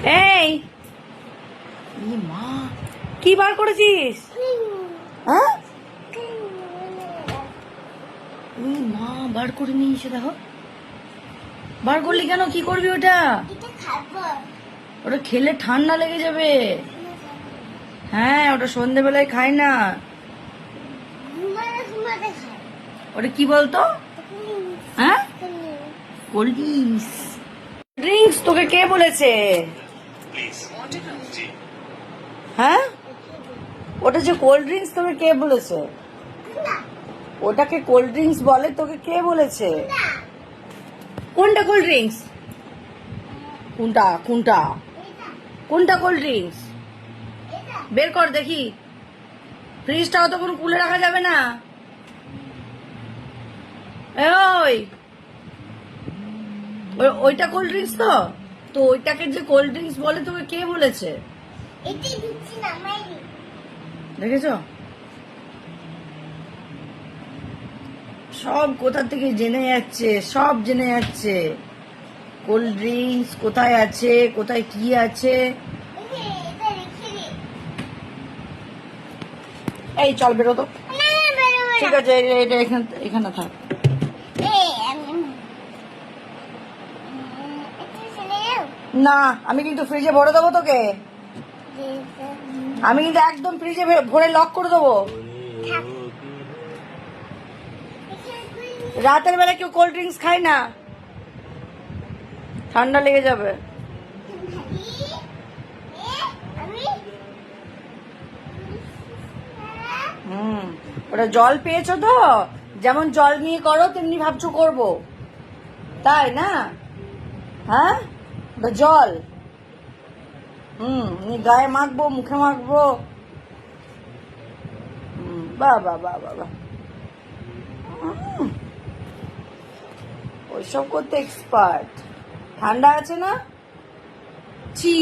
এই মা, কি বার করেছিস? হ্যাঁ, মা বার করে নিয়েছে। দেখো, বার করলি কেন? কি করবি ওটা? ওটা খেলে ঠান্ডা লেগে যাবে। হ্যাঁ, ওটা সন্ধ্যেবেলায় খায় না। ওটা কি বলতো? হ্যাঁ, কোল্ড ড্রিঙ্কস। ড্রিঙ্কস তোকে কে বলেছে? হ্যাঁ, ওটা যে কোল্ড ড্রিঙ্কস তোকে কে বলেছে? ওটাকে কোল্ড ড্রিঙ্কস বলে, তোকে কে বলেছে? কোনটা কোল্ড ড্রিঙ্কস? কোনটা কোনটা কোনটা কোল্ড ড্রিঙ্কস? বের কর দেখি। ফ্রিজটাও তো কোনো খুলে রাখা যাবে না। ওই ওইটা কোল্ড ড্রিঙ্কস তো? তো ওইটাকে যে কোল্ড ড্রিঙ্কস বলে তোকে কে বলেছে? দেখেছ, সব কোথা থেকে জেনে যাচ্ছে, সব জেনে যাচ্ছে। কোল্ড ড্রিঙ্কস কোথায় আছে, কোথায় কি আছে। এই চল, বেরো তো। ঠিক আছে, এটা এখানে থাক। না, আমি কিন্তু ফ্রিজে ভরে দেবো তোকে। আমি কিন্তু একদম ফ্রিজে ভরে লক করে দেবো। রাতের বেলা কেউ কোল্ড ড্রিঙ্কস খায় না, ঠান্ডা লেগে যাবে। ওটা জল পেয়েছো তো? যেমন জল নিয়ে করো তেমনি ভাবছো করবো, তাই না? হ্যাঁ, ওটা জল। গায়ে মাখবো, মুখে মাখবো। বাহ বাহ বাহ বাহ বাহ। ওইসব করতে এক্সপার্ট। ঠান্ডা আছে না? ছি।